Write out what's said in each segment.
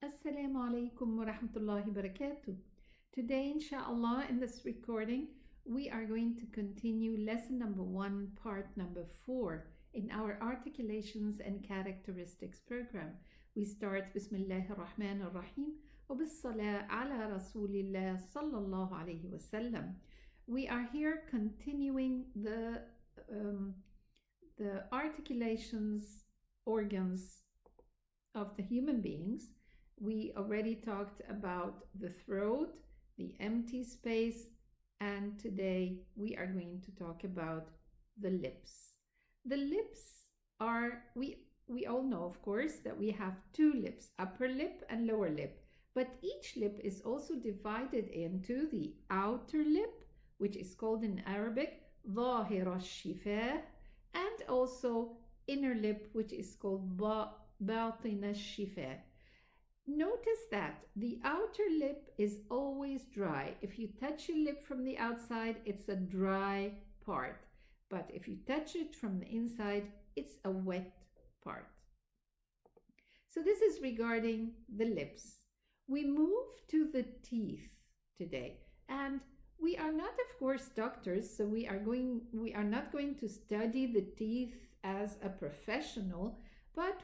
Assalamu alaikum wa rahmatullahi wa barakatuh. Today, inshallah, in this recording, we are going to continue lesson number 1, part number 4 in our Articulations and Characteristics program. We start Bismillahir Rahmanir Rahim wa bis-salah ala Rasulillah sallallahu alayhi wa sallam. We are here continuing the articulations organs of the human beings. We already talked about the throat, the empty space, and today we are going to talk about the lips. The lips are, we all know, of course, that we have two lips, upper lip and lower lip, but each lip is also divided into the outer lip, which is called in Arabic ظاهر الشفاه, and also inner lip, which is called باطن الشفاه. Notice that the outer lip is always dry. If you touch your lip from the outside, it's a dry part. But if you touch it from the inside, it's a wet part. So this is regarding the lips. We move to the teeth today. And we are not, of course, doctors, so we are not going to study the teeth as a professional, but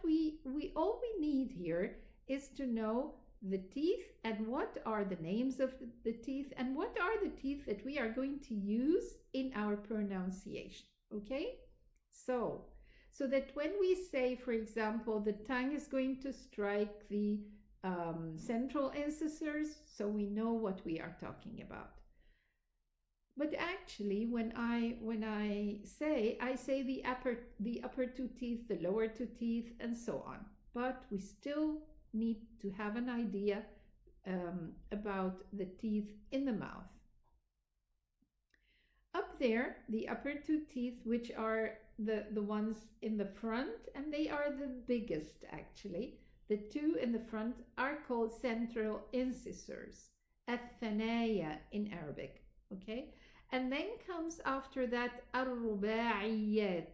all we need here is to know the teeth and what are the names of the teeth and what are the teeth that we are going to use in our pronunciation. Okay, so that when we say, for example, the tongue is going to strike the central incisors, so we know what we are talking about. But actually, when I say the upper two teeth, the lower two teeth, and so on, but we still need to have an idea about the teeth in the mouth. Up there, the upper two teeth, which are the ones in the front, and they are the biggest actually. The two in the front are called central incisors, الثنايا in Arabic, okay? And then comes after that الرباعيات.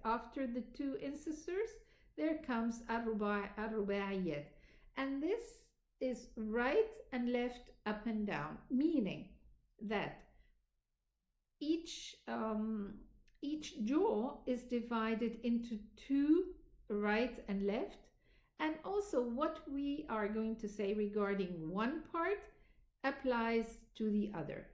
After the two incisors, there comes الرباعيات. And this is right and left, up and down, meaning that each jaw is divided into two, right and left, and also what we are going to say regarding one part applies to the other.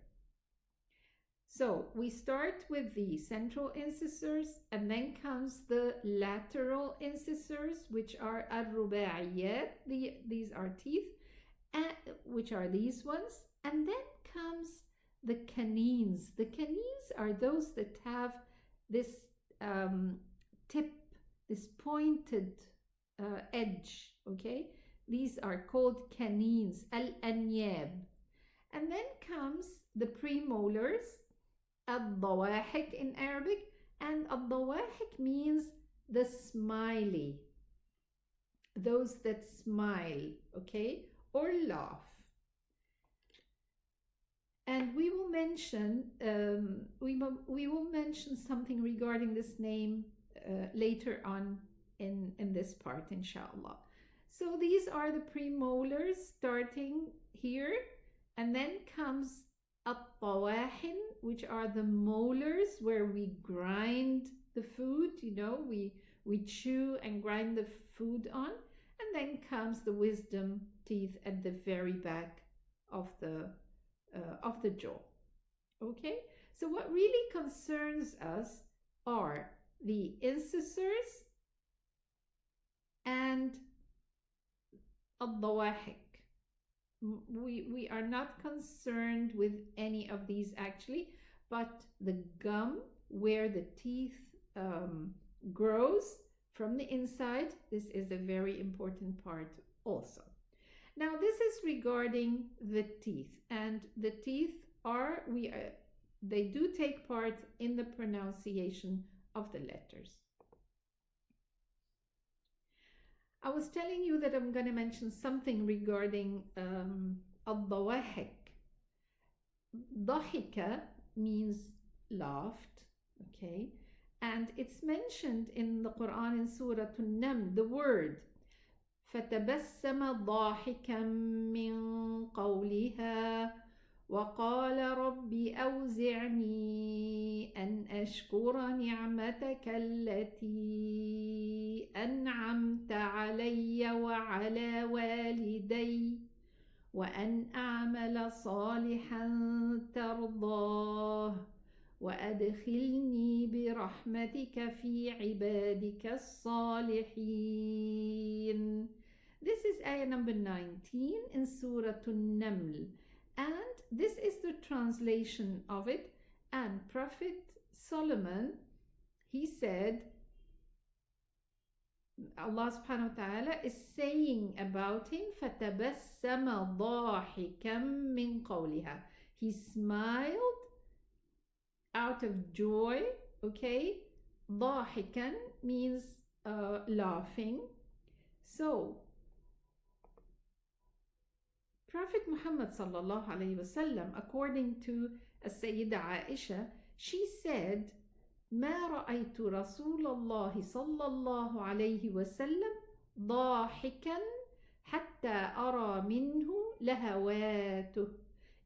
So we start with the central incisors, and then comes the lateral incisors, which are الرباعيات. These are teeth, which are these ones, and then comes the canines. The canines are those that have this tip, this pointed edge, okay? These are called canines, الأنياب. And then comes the premolars, الضواحك in Arabic, and الضواحك means the smiley, those that smile, okay, or laugh. And we will mention something regarding this name later on in this part, inshallah. So these are the premolars starting here, and then comes الطواحن, which are the molars where we grind the food, you know, we chew and grind the food on, and then comes the wisdom teeth at the very back of the jaw. Okay, so what really concerns us are the incisors and الضواحك. We are not concerned with any of these actually, but the gum where the teeth grows from the inside, this is a very important part also. Now this is regarding the teeth, and the teeth they do take part in the pronunciation of the letters. I was telling you that I'm going to mention something regarding الضواحك. ضحك means laughed, okay? And it's mentioned in the Quran in Surah An-Naml, the word فتبسم ضاحكا من قولها وقال رب أوزعني أن أشكر نعمتك التي أنعمت علي وعلى والدي وأن أعمل صالحا ترضاه وأدخلني برحمتك في عبادك الصالحين. This is ayah number 19 in Surah An-Naml, and this is the translation of it. And Prophet Solomon, he said, Allah subhanahu wa ta'ala is saying about him, فَتَبَسَّمَ ضَاحِكًا مِّن قَوْلِهَا. He smiled out of joy, okay? ضَاحِكًا means laughing. So, Prophet Muhammad sallallahu alayhi wasallam, according to Sayyida Aisha, she said, ما رأيت رسول الله صلى الله عليه وسلم ضاحكا حتى أرى منه لهواته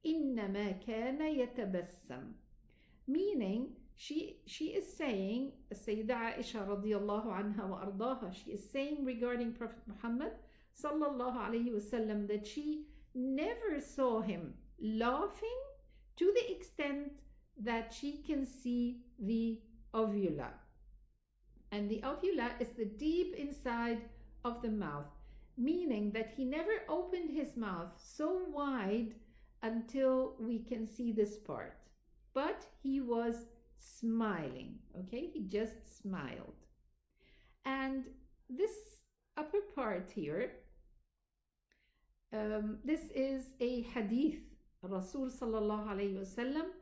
إنما كان يتبسم. Meaning, she is saying, Sayyida Aisha radiyallahu anha wa ardaha, she is saying regarding Prophet Muhammad sallallahu alayhi wasallam that she never saw him laughing to the extent that she can see the ovula. And the ovula is the deep inside of the mouth, meaning that he never opened his mouth so wide until we can see this part. But he was smiling, okay? He just smiled. And this upper part here, this is a hadith. Rasul sallallahu alayhi wasallam,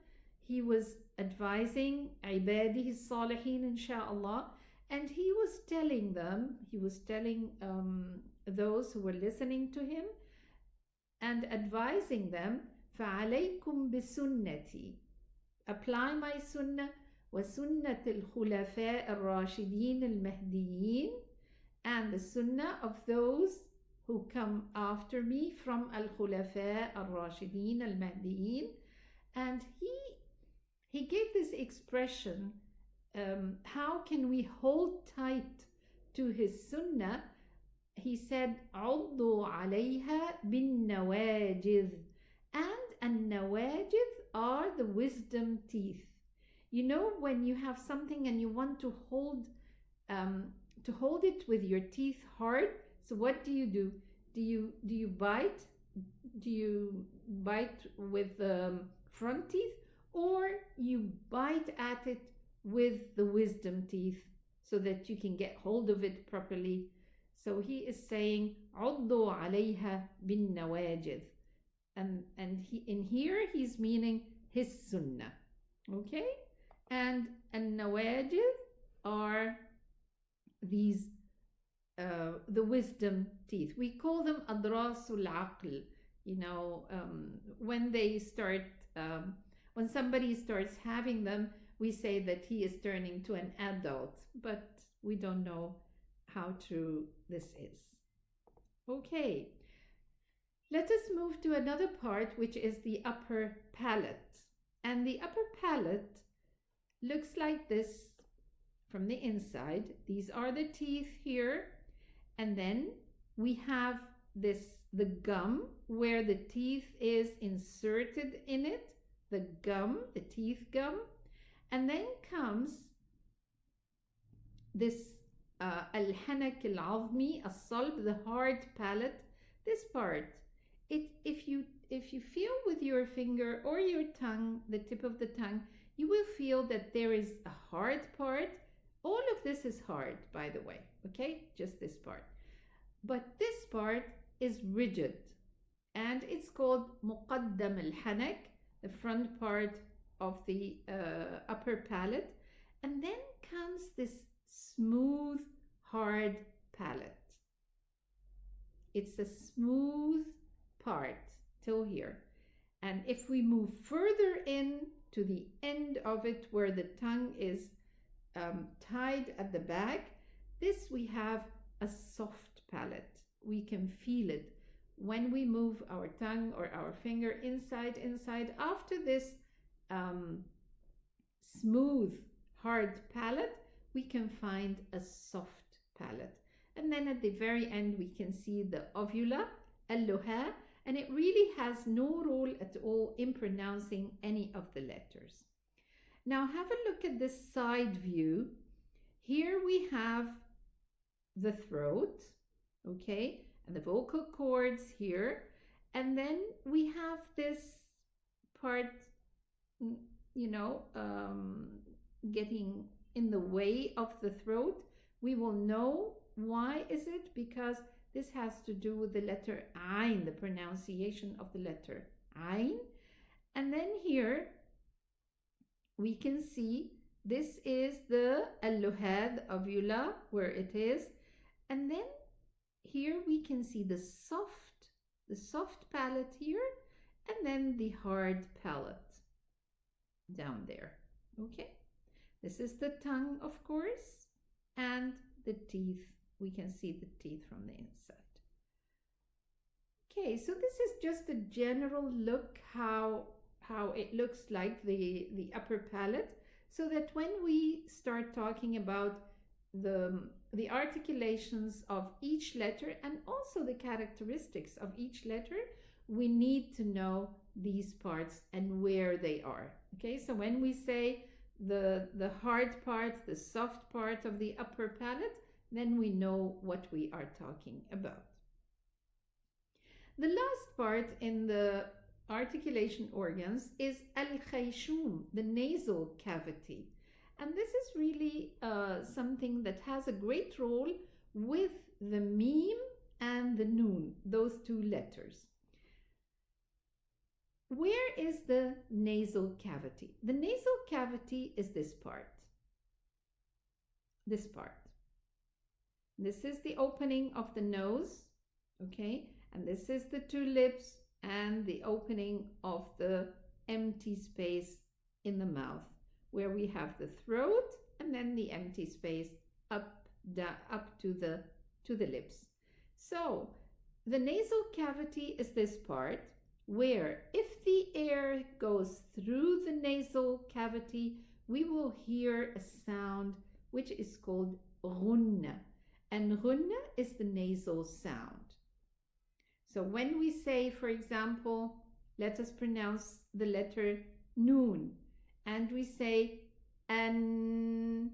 he was advising ibadihi salihin insha'Allah, and he was telling those who were listening to him and advising them, فَعَلَيْكُمْ بِسُنَّتِي, apply my sunnah, وَسُنَّةِ الْخُلَفَاءِ الرَّاشِدِينَ الْمَهْدِيِّينَ, and the sunnah of those who come after me from al-Khulafa al-Rashidin al-Mahdiyin. And he gave this expression, how can we hold tight to his sunnah? He said, عُضُّوا عَلَيْهَا بِالنَّوَاجِذِ, and an-nawajid are the wisdom teeth. You know, when you have something and you want to hold it with your teeth hard, so what do? Do you bite? Do you bite with the front teeth, or you bite at it with the wisdom teeth so that you can get hold of it properly? So he is saying, عُضُّوا عَلَيْهَا بِالنَّوَاجِذِ, and in here he's meaning his sunnah, okay? And nawajid are these the wisdom teeth. We call them adrasul aql. You know, when somebody starts having them, we say that he is turning to an adult, but we don't know how true this is. Okay, let us move to another part, which is the upper palate. And the upper palate looks like this from the inside. These are the teeth here. And then we have the gum where the teeth is inserted in it, the gum, the teeth gum. And then comes this al-hanak al-azmi, as-salb, the hard palate. This part, if you feel with your finger or your tongue, the tip of the tongue, you will feel that there is a hard part. All of this is hard, by the way, okay? Just this part. But this part is rigid, and it's called muqaddam al-hanak, the front part of the upper palate. And then comes this smooth, hard palate. It's a smooth part till here. And if we move further in to the end of it where the tongue is tied at the back, this we have a soft palate. we can feel it when we move our tongue or our finger inside. After this smooth, hard palate, we can find a soft palate. And then at the very end, we can see the uvula, al-luha, and it really has no role at all in pronouncing any of the letters. Now have a look at this side view. Here we have the throat, okay, and the vocal cords here. And then we have this part, getting in the way of the throat. We will know why is it, because this has to do with the letter Ain, the pronunciation of the letter Ain. And then here we can see this is the al-luhad, uvula, where it is. And then here we can see the soft palate here, and then the hard palate down there. Okay, this is the tongue, of course, and the teeth. We can see the teeth from the inside. Okay, so this is just a general look how it looks like the upper palate, so that when we start talking about the articulations of each letter and also the characteristics of each letter, we need to know these parts and where they are. Okay, so when we say the hard part, the soft part of the upper palate, then we know what we are talking about. The last part in the articulation organs is al-khayshum, the nasal cavity. And this is really something that has a great role with the meme and the noon, those two letters. Where is the nasal cavity? The nasal cavity is this part. This part. This is the opening of the nose, okay? And this is the two lips and the opening of the empty space in the mouth, where we have the throat and then the empty space up to the lips. So the nasal cavity is this part where if the air goes through the nasal cavity, we will hear a sound which is called ghunna. And ghunna is the nasal sound. So when we say, for example, let us pronounce the letter noon, and we say an,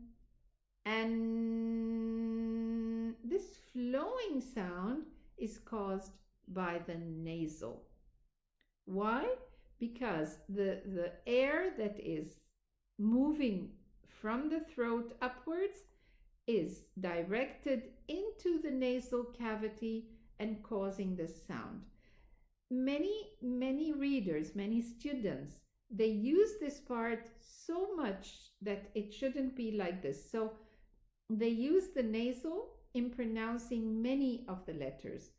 this flowing sound is caused by the nasal. Why? Because the air that is moving from the throat upwards is directed into the nasal cavity and causing this sound. Many readers, many students, they use this part so much that it shouldn't be like this. So they use the nasal in pronouncing many of the letters.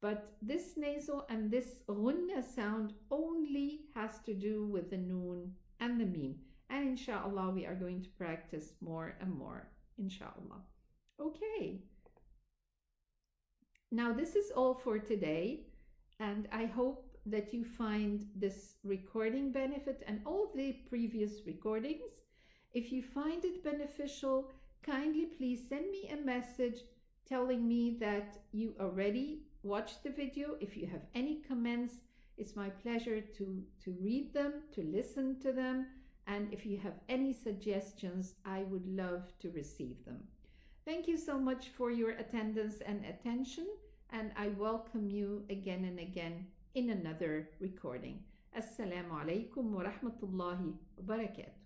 But this nasal and this ghunna sound only has to do with the noon and the meme. And inshallah, we are going to practice more and more, inshallah. Okay. Now, this is all for today. And I hope that you find this recording benefit and all the previous recordings. If you find it beneficial, kindly please send me a message telling me that you already watched the video. If you have any comments, it's my pleasure to read them, to listen to them. And if you have any suggestions, I would love to receive them. Thank you so much for your attendance and attention. And I welcome you again and again in another recording. Assalamu alaikum wa rahmatullahi wa barakatuh.